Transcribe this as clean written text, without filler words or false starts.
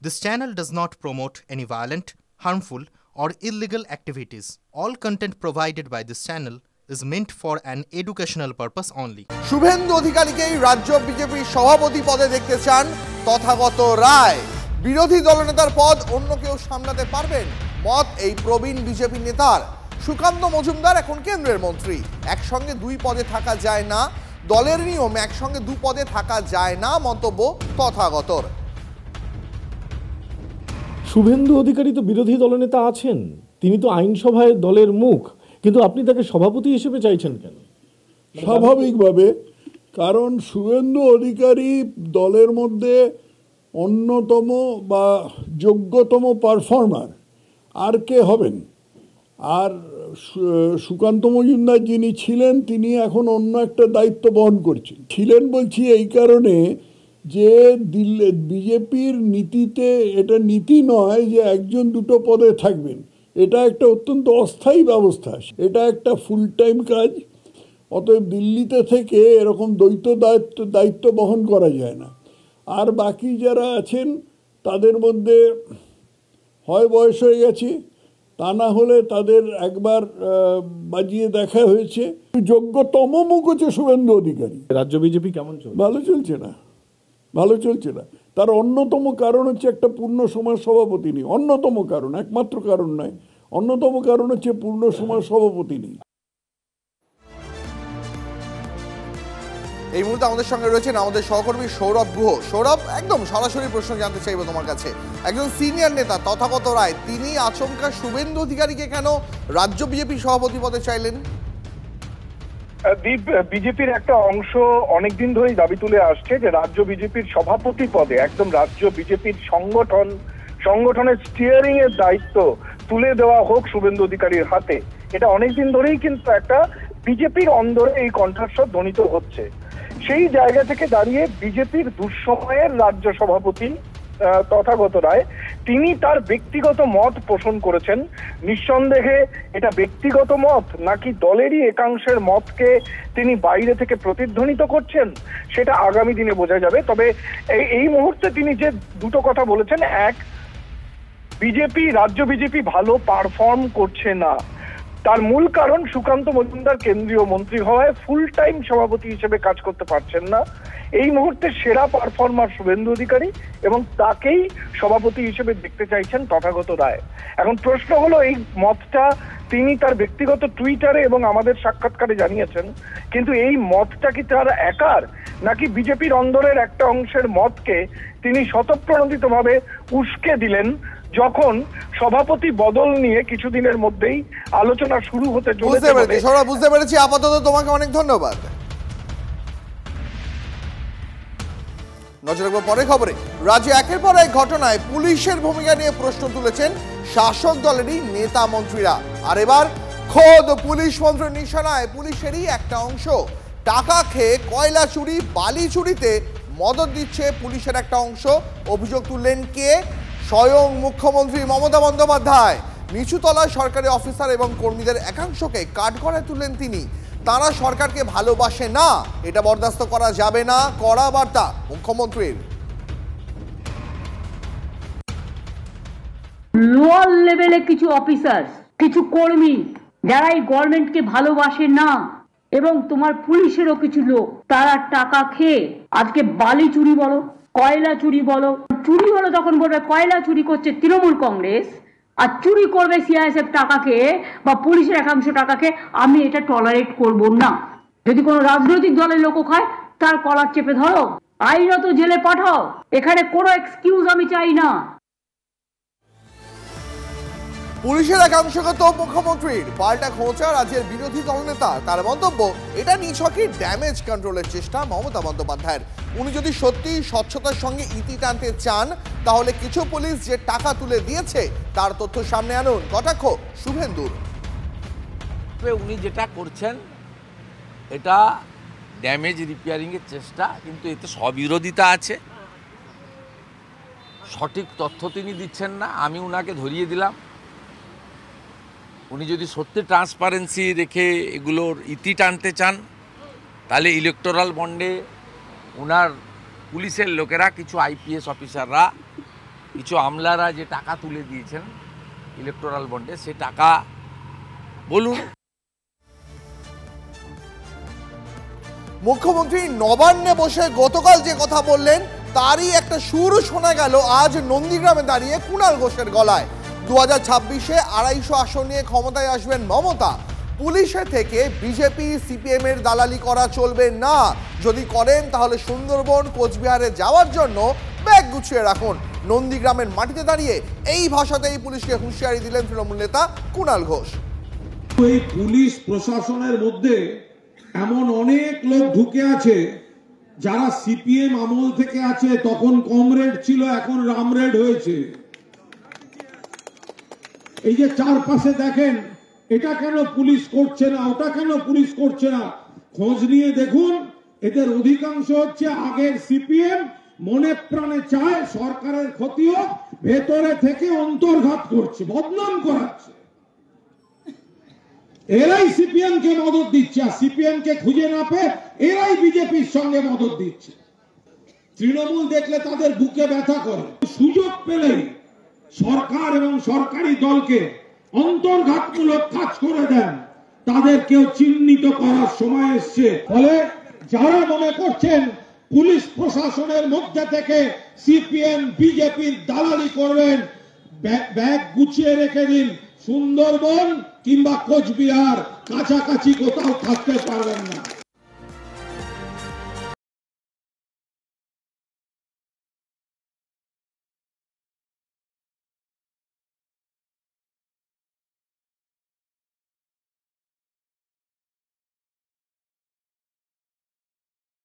This channel does not promote any violent, harmful, or illegal activities. All content provided by this channel is meant for an educational purpose only. Suvendu অধিকারীকেই রাজ্য বিজেপির সভাপতি পদে দেখতে চান তথাগত রায়। বিরোধী দলনেতার পদ অন্য কেউ সামলাতে পারবেন মত এই প্রবীণ বিজেপি নেতার। সুকান্ত মজুমদার এখন কেন্দ্রের মন্ত্রী, একসঙ্গে দুই পদে থাকা যায় না, দলের নিয়ম একসঙ্গে দু পদে থাকা যায় না মন্তব্য তথাগতর। শুভেন্দু অধিকারী তো বিরোধী দলনেতা আছেন, তিনি তো আইনসভায় দলের মুখ, কিন্তু আপনি তাকে সভাপতি হিসেবে চাইছেন কেন? স্বাভাবিকভাবে, কারণ শুভেন্দু অধিকারী দলের মধ্যে অন্যতম বা যোগ্যতম পারফর্মার, আর কে হবেন? আর সুকান্ত মজুমদার যিনি ছিলেন তিনি এখন অন্য একটা দায়িত্ব বহন করছেন। ছিলেন বলছি এই কারণে যে বিজেপির নীতিতে এটা নীতি নয় যে একজন দুটো পদে থাকবেন, এটা একটা অত্যন্ত অস্থায়ী ব্যবস্থা, এটা একটা ফুল টাইম কাজ। অতএব দিল্লিতে থেকে এরকম দ্বৈত দায়িত্ব বহন করা যায় না। আর বাকি যারা আছেন তাদের মধ্যে হয় বয়স হয়ে গেছে, তা না হলে তাদের একবার বাজিয়ে দেখা হয়েছে। যোগ্যতম মুখ হচ্ছে শুভেন্দু অধিকারী। রাজ্য বিজেপি কেমন চলছে? ভালো চলছে না, ভালো চলছে না। তার অন্যতম কারণ হচ্ছে একটা পূর্ণ সময় সভাপতি নেই। অন্যতম কারণ, একমাত্র কারণ নয়, অন্যতম কারণ হচ্ছে পূর্ণ সময় সভাপতি নেই। এই মুহূর্তে আমাদের সঙ্গে রয়েছেন আমাদের সহকর্মী সৌরভ গুহ। সৌরভ, একদম সরাসরি প্রশ্ন জানতে চাইবো তোমার কাছে। একজন সিনিয়র নেতা তথাগত রায়, তিনি আচমকা শুভেন্দু অধিকারীকে কেন রাজ্য বিজেপি সভাপতি পদে চাইলেন? বিজেপির একটা অংশ অনেকদিন ধরেই দাবি তুলে আসছে যে রাজ্য বিজেপির সভাপতি পদে একদম রাজ্য বিজেপির সংগঠনের স্টিয়ারিং এর দায়িত্ব তুলে দেওয়া হোক শুভেন্দু অধিকারীর হাতে। এটা অনেকদিন ধরেই কিন্তু একটা বিজেপির অন্দরে এই কণ্ঠস্বর ধ্বনিত হচ্ছে। সেই জায়গা থেকে দাঁড়িয়ে বিজেপির দুঃসময়ের রাজ্য সভাপতি তথাগত রায়, তিনি তার ব্যক্তিগত মত পোষণ করেছেন। নিঃসন্দেহে এটা ব্যক্তিগত মত নাকি দলেরই একাংশের মতকে তিনি বাইরে থেকে প্রতিধ্বনিত করছেন, সেটা আগামী দিনে বোঝা যাবে। তবে এই মুহূর্তে তিনি যে দুটো কথা বলেছেন, এক, রাজ্য বিজেপি ভালো পারফর্ম করছে না, তার মূল কারণ সুকান্ত মজুমদার কেন্দ্রীয় মন্ত্রী হওয়ায় ফুল টাইম সভাপতি হিসেবে কাজ করতে পারছেন না। এই মুহূর্তে সেরা পারফর্মার শুভেন্দু অধিকারী এবং তাকেই সভাপতি হিসেবে দেখতে চাইছেন তথাগত রায়। এখন প্রশ্ন হলো, এই মতটা তিনি তার ব্যক্তিগত টুইটারে এবং আমাদের সাক্ষাৎকারে জানিয়েছেন, কিন্তু এই মতটা কি তার একার নাকি বিজেপির অন্দরের একটা অংশের মতকে তিনি স্বতঃপ্রণোদিতভাবে উস্কে দিলেন যখন সভাপতি বদল নিয়ে কিছুদিনের মধ্যেই আলোচনা শুরু হতে চলেছে? বুঝতে পেরেছি। আপাতত তোমাকে অনেক ধন্যবাদ। নজর রাখবো পরের খবরে। রাজ্যে একের পর এক ঘটনায় পুলিশের ভূমিকা নিয়ে প্রশ্ন তুলেছেন শাসক দলেরই নেতা মন্ত্রীরা। আর এবার খোদ পুলিশ মন্ত্রীর নিশানায় পুলিশেরই একটা অংশ। টাকা খেয়ে কয়লা চুরি, বালি চুরিতে মদত দিচ্ছে পুলিশের একটা অংশ। অভিযোগ তুললেন কে? স্বয়ং মুখ্যমন্ত্রী মমতা বন্দ্যোপাধ্যায়। নিচুতলায় সরকারি অফিসার এবং কর্মীদের একাংশকে কাঠগড়ায় তুললেন তিনি। তারা সরকারকে ভালোবাসে না, এটা বরদাস্ত করা যাবে না, কড়া বার্তা মুখ্যমন্ত্রীর। লোয়ার লেভেলে কিছু অফিসার, কিছু কর্মী যারা এই গভর্নমেন্টকে ভালোবাসে না, এবং তোমার পুলিশেরও কিছু লোক, তারা টাকা খেয়ে আজকে বালি চুরি বলো, কয়লা চুরি বলো, চুরি হলো তখন বলবে কয়লা চুরি করছে তৃণমূল কংগ্রেস, আর চুরি করবে সিআইএসএফ টাকা খেয়ে বা পুলিশের একাংশ টাকা খেয়ে। আমি এটা টলারেট করব না। যদি কোনো রাজনৈতিক দলের লোক খায়, তার কলার চেপে ধরো, আইনত জেলে পাঠাও, এখানে কোনো এক্সকিউজ আমি চাই না। পুলিশের একাংশকে তো মুখ্যমন্ত্রীর পাল্টা খোঁচা রাজ্যের বিরোধী দলনেতা। তার মন্তব্য, এটা নিছকই ড্যামেজ কন্ট্রোলের চেষ্টা মমতা বন্দ্যোপাধ্যায়ের। উনি যদি সত্যি স্বচ্ছতার সঙ্গে ইতি টানতে চান, তাহলে কিছু পুলিশ যে টাকা তুলে দিয়েছে তার তথ্য সামনে আনুন। কটাক্ষ শুভেন্দুর। উনি যেটা করছেন এটা ড্যামেজ রিপেয়ারিং এর চেষ্টা, কিন্তু এতে স্ববিরোধিতা আছে। সঠিক তথ্য তিনি দিচ্ছেন না, আমি উনাকে ধরিয়ে দিলাম। উনি যদি সত্যি ট্রান্সপারেন্সি রেখে এগুলোর ইতি টানতে চান, তাহলে ইলেকটোরাল বন্ডে উনার পুলিশের লোকেরা, কিছু আইপিএস অফিসাররা কিছু আমলারা যে টাকা তুলে দিয়েছেন ইলেকটোরাল বন্ডে, সে টাকা বলুন। মুখ্যমন্ত্রী নবান্নে বসে গতকাল যে কথা বললেন তারই একটা সুর শোনা গেল আজ নন্দীগ্রামে দাঁড়িয়ে কুণাল ঘোষের গলায়। 2026-এ 250 আসন নিয়ে ক্ষমতায় আসবেন মমতা। পুলিশের থেকে বিজেপি সিপিএম এর দালালি করা চলবে না, যদি করেন তাহলে সুন্দরবন কোচবিহারে যাওয়ার জন্য ব্যাগ গুছিয়ে রাখুন। নন্দীগ্রামের মাটিতে দাঁড়িয়ে এই ভাষাতেই পুলিশকে হুঁশিয়ারি দিলেন তৃণমূল নেতা কুণাল ঘোষ। এই পুলিশ প্রশাসনের মধ্যে এমন অনেক লোক ঢুকে আছে যারা সিপিএম আমল থেকে আছে, তখন কমরেড ছিল, এখন রামরেড হয়েছে। এই যে চারপাশে দেখেন, এটা কেন পুলিশ করছে না, ওটা কেন পুলিশ করছে না, খোঁজ নিয়ে দেখুন। এদের অধিকাংশ হচ্ছে আগের সিপিএম, মনে প্রাণে চায় সরকারের ক্ষতি হোক, ভেতরে থেকে অন্তর্ঘাত করছে, বদনাম করাচ্ছে। এরাই সিপিএম কে মদত দিচ্ছে, আর সিপিএম কে খুঁজে না পেয়ে এরাই বিজেপির সঙ্গে মদত দিচ্ছে। তৃণমূল দেখলে তাদের বুকে ব্যথা করে। সুযোগ পেলেই সরকার এবং সরকারি দলকে অন্তর্ঘাতমূলক কাজ করে দেন, তাদেরকেও চিহ্নিত করার সময় এসছে। ফলে যারা মনে করছেন পুলিশ প্রশাসনের মধ্যে থেকে সিপিএম বিজেপির দালালি করবেন, ব্যাগ গুছিয়ে রেখে দিন। সুন্দরবন কিংবা কোচবিহার কাছাকাছি কোথাও থাকতে পারবেন না।